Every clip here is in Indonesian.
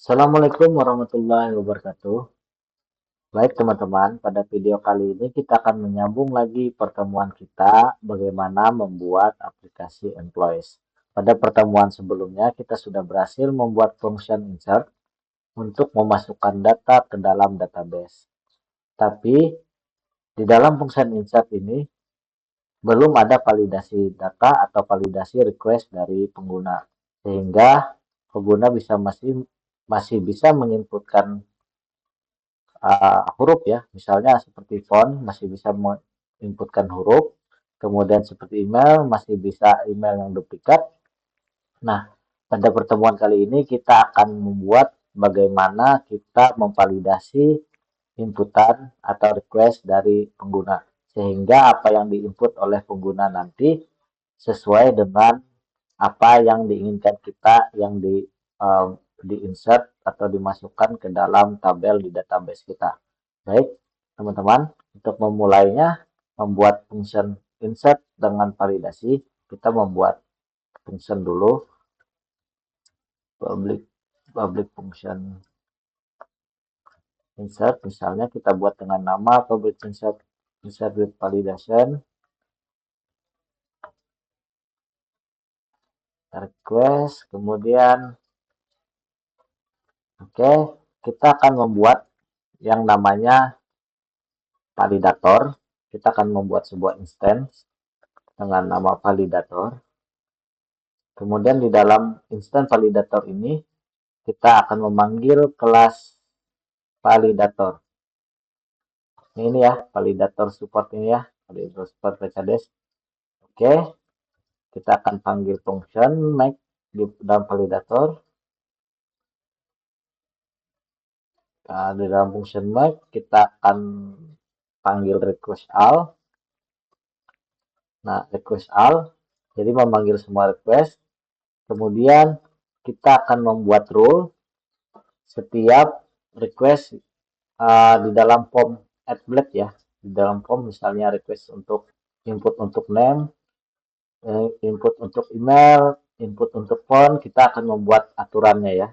Assalamualaikum warahmatullahi wabarakatuh. Baik teman-teman, pada video kali ini kita akan menyambung lagi pertemuan kita bagaimana membuat aplikasi Employees. Pada pertemuan sebelumnya kita sudah berhasil membuat function insert untuk memasukkan data ke dalam database. Tapi di dalam function insert ini belum ada validasi data atau validasi request dari pengguna, sehingga pengguna masih bisa menginputkan huruf ya, misalnya seperti font masih bisa menginputkan huruf, kemudian seperti email masih bisa email yang duplikat. Nah, pada pertemuan kali ini kita akan membuat bagaimana kita memvalidasi inputan atau request dari pengguna, sehingga apa yang diinput oleh pengguna nanti sesuai dengan apa yang diinginkan kita yang di insert atau dimasukkan ke dalam tabel di database kita. Baik, teman-teman, untuk memulainya membuat function insert dengan validasi, kita membuat function dulu, public function insert, misalnya kita buat dengan nama public insert with validation request, kemudian kita akan membuat yang namanya validator. Kita akan membuat sebuah instance dengan nama validator. Kemudian di dalam instance validator ini kita akan memanggil kelas validator. Ini ya, validator support ini ya, validator support PKDS. Oke, kita akan panggil function make di dalam validator. Nah, di dalam function make kita akan panggil request all. Nah, request all, jadi memanggil semua request. Kemudian kita akan membuat rule setiap request di dalam form add block ya. Di dalam form misalnya request untuk input untuk name, input untuk email, input untuk phone, kita akan membuat aturannya ya.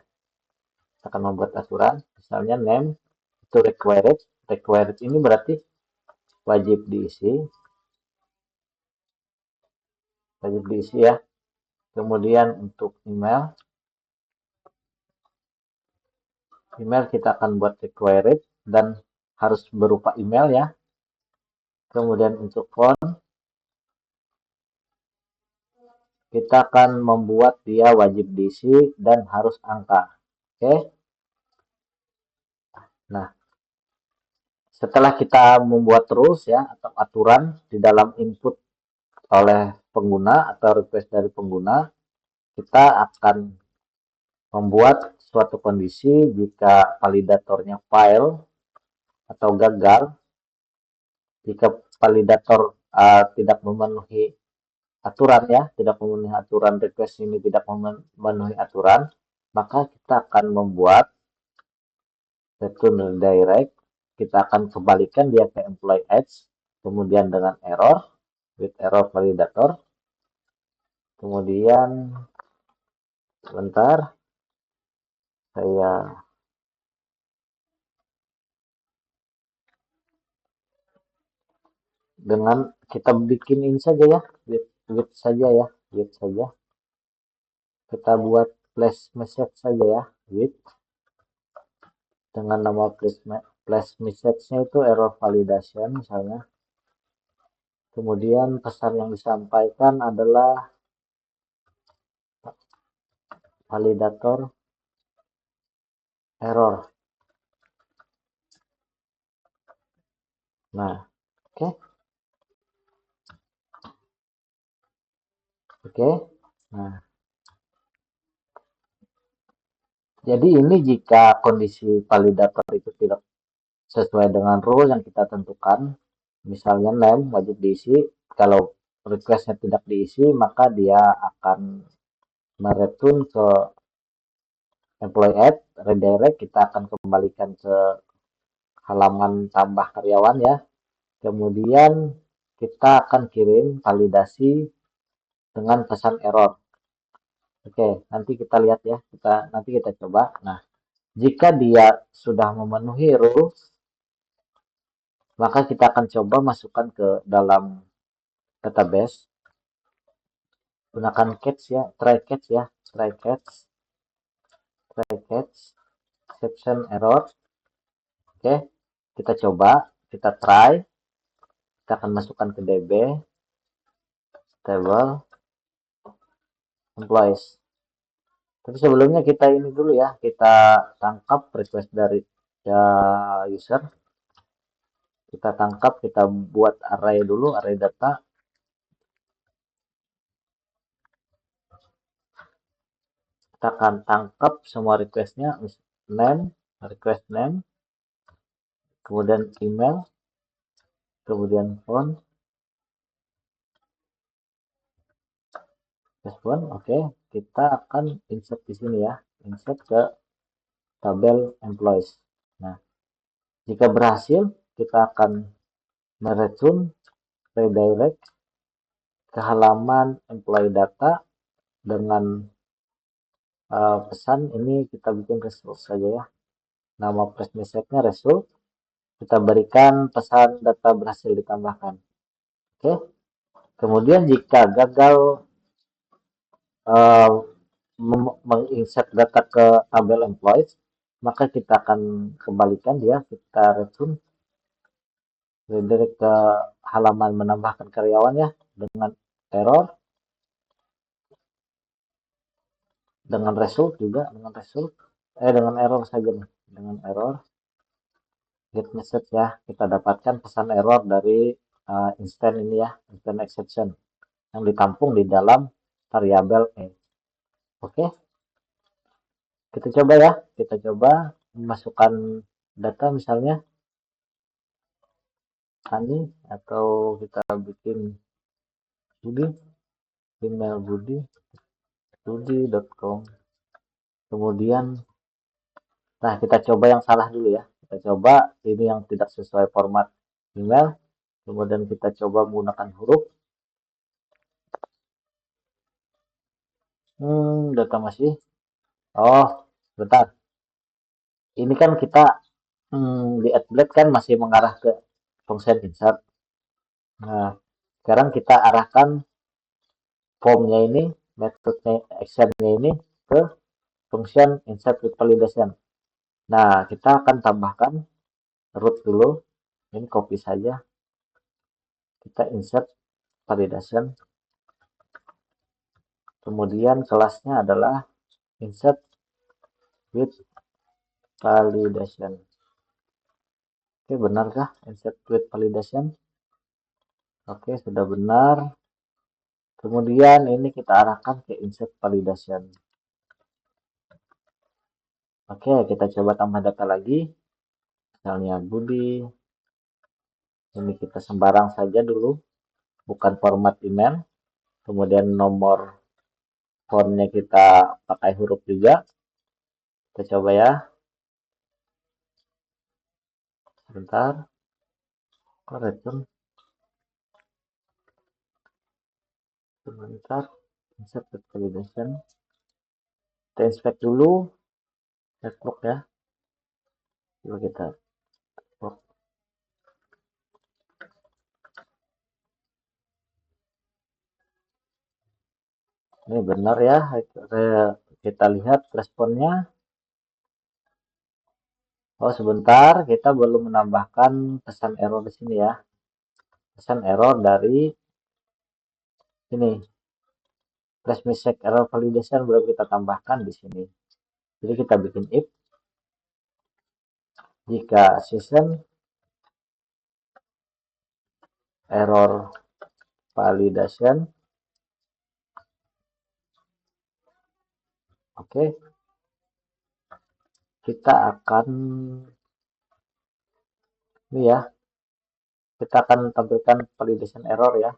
Kita akan membuat aturan, misalnya name itu required. Required ini berarti wajib diisi. Wajib diisi ya. Kemudian untuk email kita akan buat required dan harus berupa email ya. Kemudian untuk phone kita akan membuat dia wajib diisi dan harus angka. Oke. Nah, setelah kita membuat rules ya atau aturan di dalam input oleh pengguna atau request dari pengguna, kita akan membuat suatu kondisi jika validatornya fail atau gagal. Jika validator tidak memenuhi aturan ya, tidak memenuhi aturan request ini tidak memenuhi aturan, maka kita akan membuat return redirect. Kita akan kembalikan dia ke employee edge, kemudian dengan error with error validator. Kemudian sebentar, saya dengan kita bikin ini saja ya, with saja ya, with saja. Kita buat flash message saja ya, with dengan nama flash message-nya itu error validation misalnya. Kemudian pesan yang disampaikan adalah validator error. Nah, oke. Nah, jadi ini jika kondisi validator itu tidak sesuai dengan rule yang kita tentukan, misalnya name wajib diisi, kalau requestnya tidak diisi maka dia akan mereturn ke employee add, redirect, kita akan kembalikan ke halaman tambah karyawan ya. Kemudian kita akan kirim validasi dengan pesan error. Oke, nanti kita lihat ya, nanti kita coba. Nah, Jika dia sudah memenuhi rules, maka kita akan coba masukkan ke dalam database. Gunakan catch ya, try catch ya, try catch, exception error. Oke, kita coba, kita try, kita akan masukkan ke DB, table, employees. Tapi sebelumnya kita ini dulu ya, kita tangkap request dari ya, user. Kita tangkap, kita buat array dulu, array data. Kita akan tangkap semua requestnya, name, request name, kemudian email, kemudian phone, respon. Oke, kita akan insert di sini ya, insert ke tabel employees. Nah, jika berhasil, kita akan mereturn redirect ke halaman employee data dengan pesan ini kita bikin result saja ya. Nama press message-nya result. Kita berikan pesan data berhasil ditambahkan. Oke. Kemudian jika gagal menginsert data ke tabel employees, maka kita akan kembalikan dia, kita return redirect ke halaman menambahkan karyawan ya, dengan error, dengan result juga, dengan error saja nih, dengan error get message ya, kita dapatkan pesan error dari instant ini ya, instant exception yang ditampung di dalam variabel e. Oke, kita coba ya, kita coba memasukkan data misalnya Ani, atau kita bikin Budi, email budi.com. Kemudian, nah kita coba yang salah dulu ya, kita coba ini yang tidak sesuai format email, kemudian kita coba menggunakan huruf. Data masih, oh bentar, ini kan kita di AdBlade kan masih mengarah ke function insert. Nah, sekarang kita arahkan formnya ini, metode actionnya ini ke function insert with validation. Nah, kita akan tambahkan root dulu, ini copy saja, kita insert validation, kemudian kelasnya adalah insert with validation. Oke, benarkah insert with validation? Oke, sudah benar. Kemudian ini kita arahkan ke insert validation. Oke, kita coba tambah data lagi. Misalnya Budi. Ini kita sembarang saja dulu, bukan format email. Kemudian nomor fontnya kita pakai huruf juga. Kita coba ya. Sebentar. Return. Sebentar. Insert validation. Kita inspect dulu. Network ya. Coba kita network. Ini benar ya. Kita lihat responnya. Oh, sebentar. Kita belum menambahkan pesan error di sini ya. Pesan error dari ini. Press message error validation belum kita tambahkan di sini. Jadi kita bikin if jika session error validation, oke, kita akan ini ya, kita akan tampilkan validation error ya.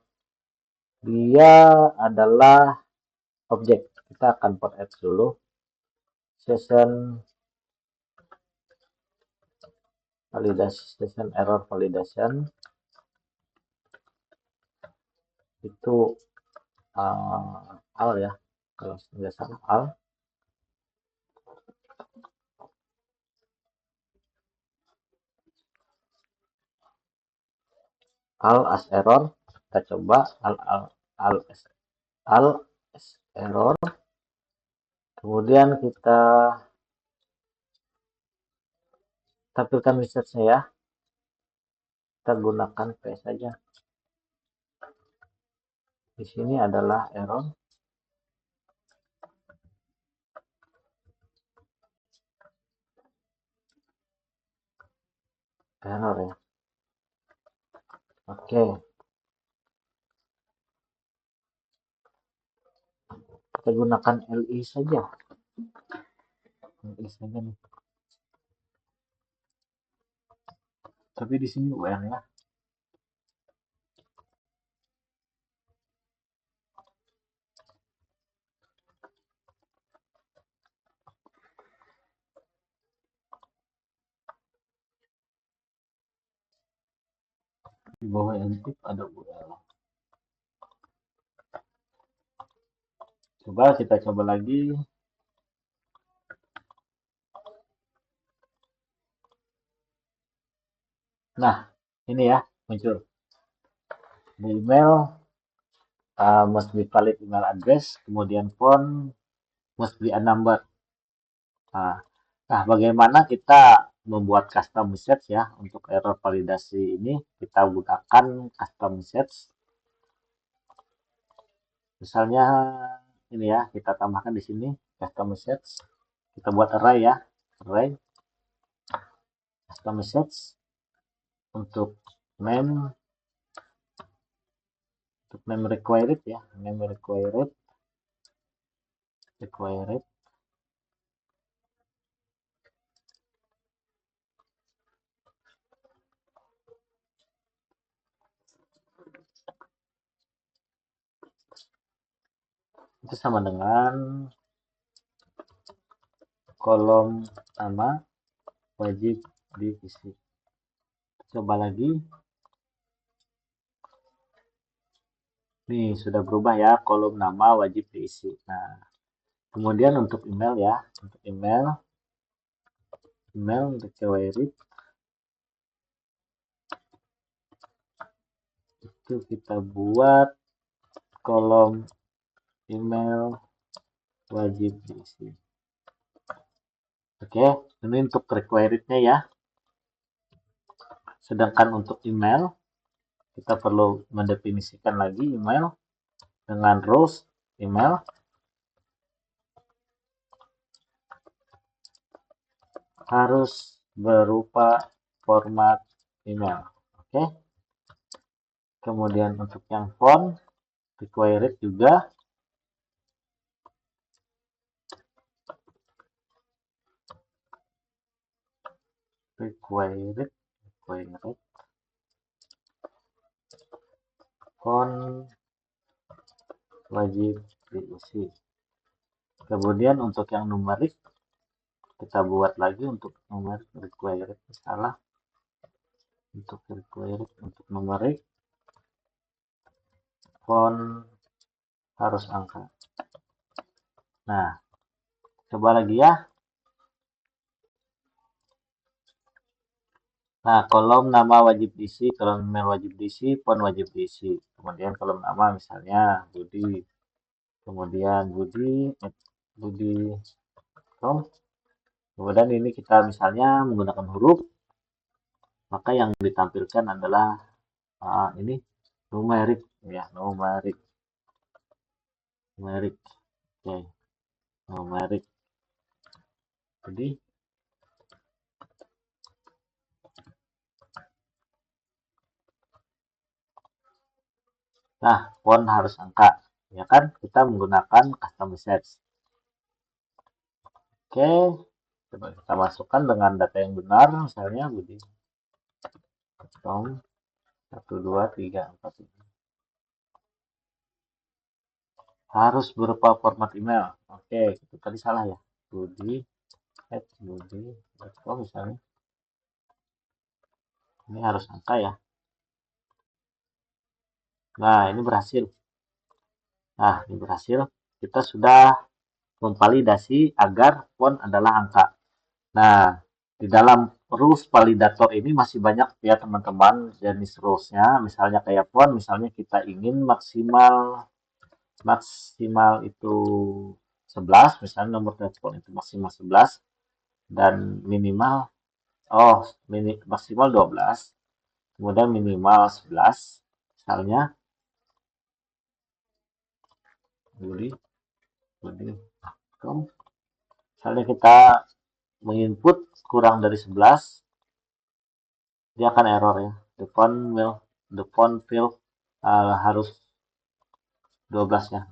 Dia adalah objek. Kita akan put add dulu session validation error validation itu al ya, kalau tidak salah al. al as error. Kita coba al as error. Kemudian kita tampilkan message-nya ya. Kita gunakan P saja. Di sini adalah error. Error ya. Oke. Kita gunakan LI saja. LI saja nih. Tapi di sini UN ya. Di bawah input ada UL. Coba kita coba lagi. Nah, ini ya muncul. The email must be valid email address, kemudian phone must be a number. Nah, bagaimana kita membuat custom message ya untuk error validasi ini? Kita gunakan custom message. Misalnya ini ya, kita tambahkan di sini custom message. Kita buat array ya, array custom message untuk name required ya, name required itu sama dengan kolom nama wajib diisi. Coba lagi. Nih, sudah berubah ya, kolom nama wajib diisi. Nah, kemudian untuk email ya, untuk email required itu kita buat kolom email wajib diisi. Oke, ini untuk required-nya ya. Sedangkan untuk email, kita perlu mendefinisikan lagi email dengan rules email. Harus berupa format email. Oke. Kemudian untuk yang font, required juga. Required font wajib diisi. Kemudian untuk yang numerik, kita buat lagi untuk numerik required salah. Untuk required untuk numerik font harus angka. Nah, coba lagi ya. Nah, kolom nama wajib diisi, kolom email wajib diisi, font wajib diisi. Kemudian kolom nama misalnya Budi. Kemudian Budi.com. Kemudian ini kita misalnya menggunakan huruf, maka yang ditampilkan adalah ini numerik ya, numerik. Oke. Numerik. Jadi nah, font harus angka. Ya kan? Kita menggunakan custom message. Oke. Coba kita masukkan dengan data yang benar, misalnya Budi. 1, 2, 3, 4, 5. Harus berupa format email. Oke, itu tadi salah ya. Budi@budi.com misalnya. Ini harus angka ya. Nah, ini berhasil. Kita sudah memvalidasi agar font adalah angka. Nah, di dalam rules validator ini masih banyak ya teman-teman jenis rulesnya. Misalnya kayak font, misalnya kita ingin maksimal maksimal itu 11, misalnya nomor telepon itu maksimal 11 dan minimal maksimal 12, kemudian minimal 11 misalnya Juli Juli misalnya kita menginput kurang dari 11, dia akan error ya. The font fill harus 12 ya.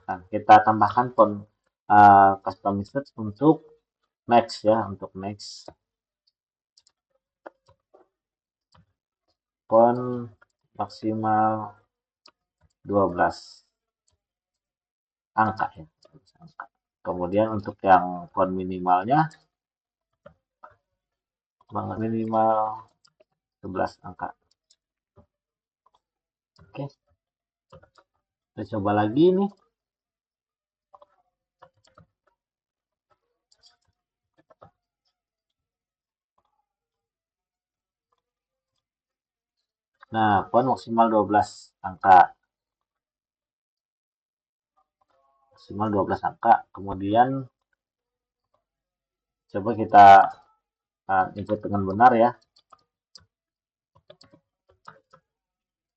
Nah, kita tambahkan font customized untuk next ya, untuk next font maksimal 12 angka ya. Kemudian untuk yang font minimalnya minimal 11 angka. Oke. Kita coba lagi nih. Nah, font maksimal 12 angka. Maksimal 12 angka. Kemudian coba kita input dengan benar ya.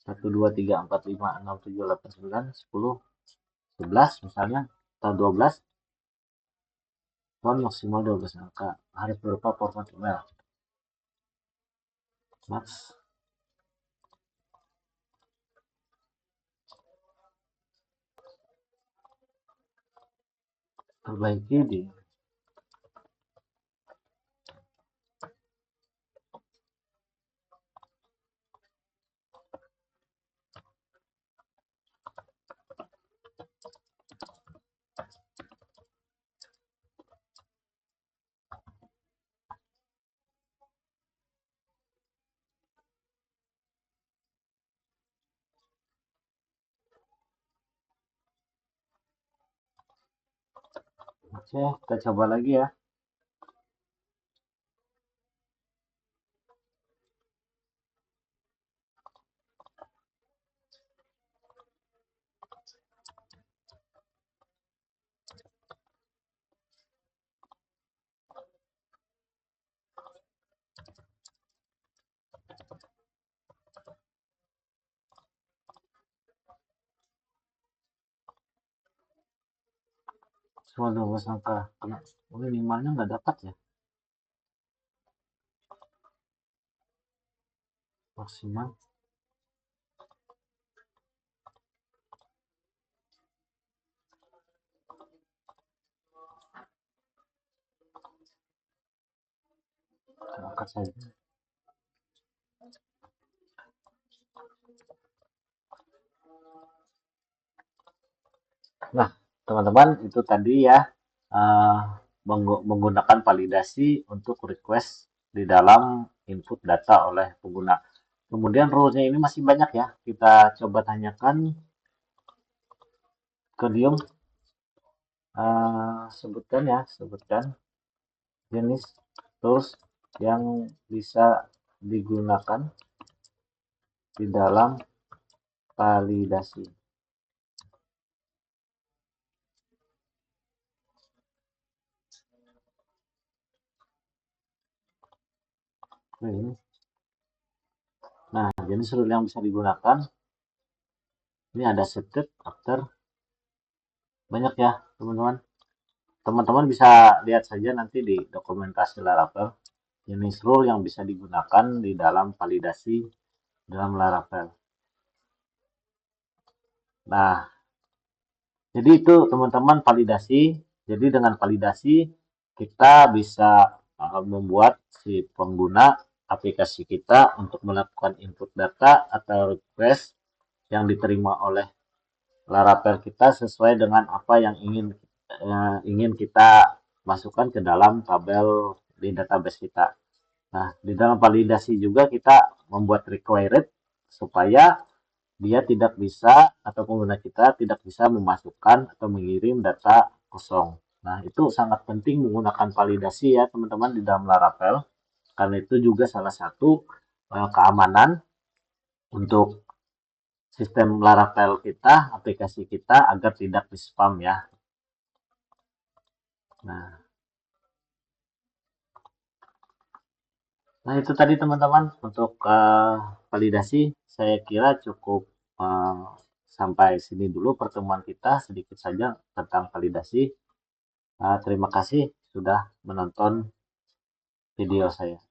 1, 2, 3, 4, 5, 6, 7, 8, 9, 10, 11 misalnya, atau 12. Font maksimal 12 angka. Harus berupa format email. Max. Perbaiki di Oke, kita coba lagi ya. Semua 12 angka. Kena minimalnya nggak dapat ya. Maksimal. Angkat saja. Nah, teman-teman, itu tadi ya menggunakan validasi untuk request di dalam input data oleh pengguna. Kemudian rule-nya ini masih banyak ya. Kita coba tanyakan ke Dium. Sebutkan jenis tools yang bisa digunakan di dalam validasi. Nah, jenis rule yang bisa digunakan ini ada subject, after, banyak ya teman-teman. Teman-teman bisa lihat saja nanti di dokumentasi Laravel jenis rule yang bisa digunakan di dalam validasi dalam Laravel. Nah, jadi itu teman-teman validasi. Jadi dengan validasi kita bisa membuat si pengguna aplikasi kita untuk melakukan input data atau request yang diterima oleh Laravel kita sesuai dengan apa yang ingin kita masukkan ke dalam tabel di database kita. Nah, di dalam validasi juga kita membuat required supaya dia tidak bisa atau pengguna kita tidak bisa memasukkan atau mengirim data kosong. Nah, itu sangat penting menggunakan validasi ya teman-teman di dalam Laravel. karena itu juga salah satu keamanan untuk sistem Laravel kita, aplikasi kita agar tidak di-spam ya. Nah, itu tadi teman-teman untuk validasi. Saya kira cukup eh, sampai sini dulu pertemuan kita, sedikit saja tentang validasi. Terima kasih sudah menonton video saya.